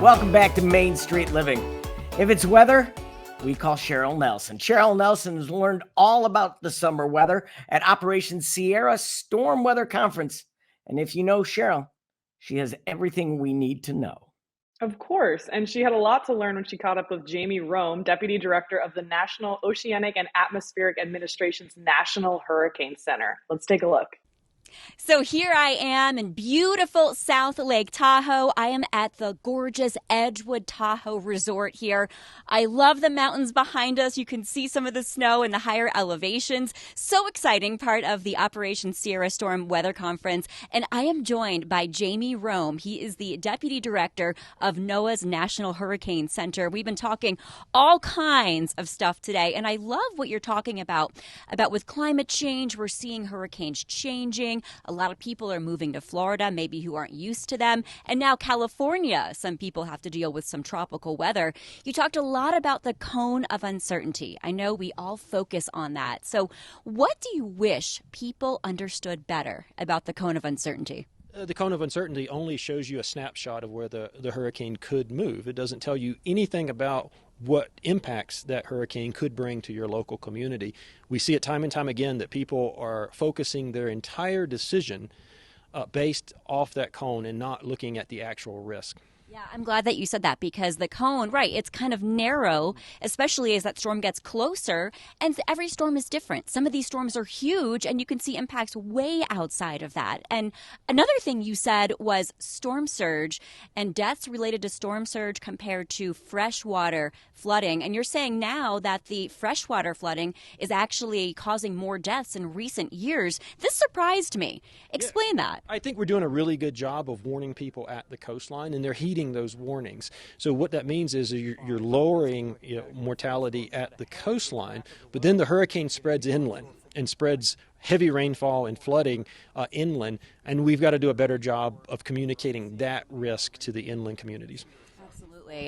Welcome back to Main Street Living. If it's weather, we call Cheryl Nelson. Cheryl Nelson has learned all about the summer weather at Operation Sierra Storm Weather Conference. And if you know Cheryl, she has everything we need to know. Of course, and she had a lot to learn when she caught up with Jamie Rhome, Deputy Director of the National Oceanic and Atmospheric Administration's National Hurricane Center. Let's take a look. So here I am in beautiful South Lake Tahoe. I am at the gorgeous Edgewood Tahoe Resort here. I love the mountains behind us. You can see some of the snow in the higher elevations. So exciting, part of the Operation Sierra Storm Weather Conference. And I am joined by Jamie Rhome. He is the Deputy Director of NOAA's National Hurricane Center. We've been talking all kinds of stuff today, and I love what you're talking about with climate change. We're seeing hurricanes changing. A lot of people are moving to Florida, maybe who aren't used to them. And now California, some people have to deal with some tropical weather. You talked a lot about the cone of uncertainty. I know we all focus on that. So what do you wish people understood better about the cone of uncertainty? The cone of uncertainty only shows you a snapshot of where the hurricane could move. It doesn't tell you anything about what impacts that hurricane could bring to your local community. We see it time and time again that people are focusing their entire decision based off that cone and not looking at the actual risk. Yeah, I'm glad that you said that, because the cone, right, it's kind of narrow, especially as that storm gets closer, and every storm is different. Some of these storms are huge, and you can see impacts way outside of that. And another thing you said was storm surge and deaths related to storm surge compared to freshwater flooding. And you're saying now that the freshwater flooding is actually causing more deaths in recent years. This surprised me. Explain that. I think we're doing a really good job of warning people at the coastline, and they're heeding those warnings. So what that means is you're lowering mortality at the coastline, but then the hurricane spreads inland and spreads heavy rainfall and flooding inland, and we've got to do a better job of communicating that risk to the inland communities.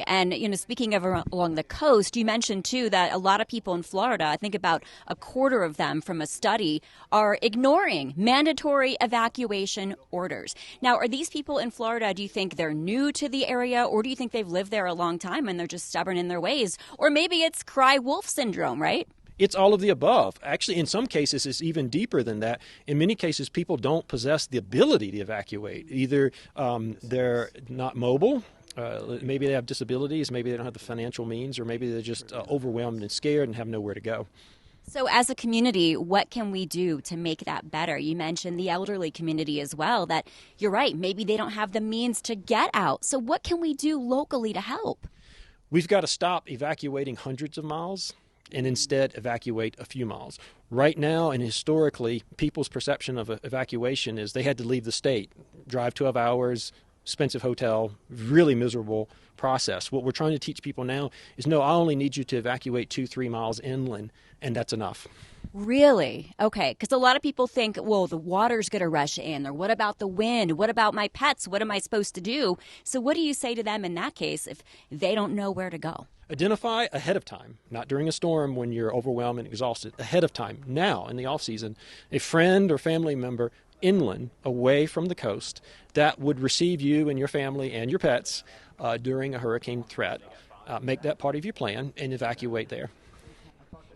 And, speaking of along the coast, you mentioned, too, that a lot of people in Florida, I think about a quarter of them from a study, are ignoring mandatory evacuation orders. Now, are these people in Florida, do you think they're new to the area, or do you think they've lived there a long time and they're just stubborn in their ways? Or maybe it's cry wolf syndrome, right? It's all of the above. Actually, in some cases, it's even deeper than that. In many cases, people don't possess the ability to evacuate. Either they're not mobile, maybe they have disabilities, maybe they don't have the financial means, or maybe they're just overwhelmed and scared and have nowhere to go. So as a community, what can we do to make that better? You mentioned the elderly community as well, that you're right, maybe they don't have the means to get out. So what can we do locally to help? We've got to stop evacuating hundreds of miles and instead evacuate a few miles. Right now and historically, people's perception of evacuation is they had to leave the state, drive 12 hours, expensive hotel, really miserable process. What we're trying to teach people now is, no, I only need you to evacuate 2-3 miles inland, and that's enough. Really? Okay, because a lot of people think, well, the water's going to rush in, or what about the wind? What about my pets? What am I supposed to do? So what do you say to them in that case if they don't know where to go? Identify ahead of time, not during a storm when you're overwhelmed and exhausted. Ahead of time, now in the off season, a friend or family member inland, away from the coast, that would receive you and your family and your pets during a hurricane threat. Make that part of your plan and evacuate there.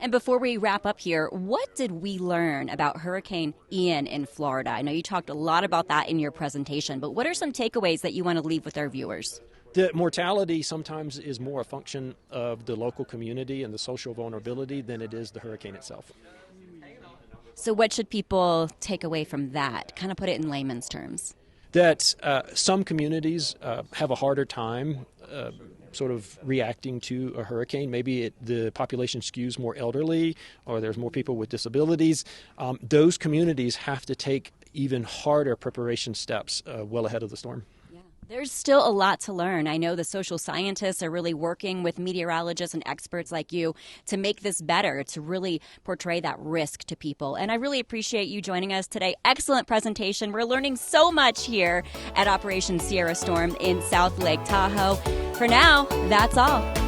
And before we wrap up here, what did we learn about Hurricane Ian in Florida? I know you talked a lot about that in your presentation, but what are some takeaways that you want to leave with our viewers? The mortality sometimes is more a function of the local community and the social vulnerability than it is the hurricane itself. So what should people take away from that? Kind of put it in layman's terms. That some communities have a harder time sort of reacting to a hurricane. Maybe the population skews more elderly, or there's more people with disabilities. Those communities have to take even harder preparation steps well ahead of the storm. There's still a lot to learn. I know the social scientists are really working with meteorologists and experts like you to make this better, to really portray that risk to people. And I really appreciate you joining us today. Excellent presentation. We're learning so much here at Operation Sierra Storm in South Lake Tahoe. For now, that's all.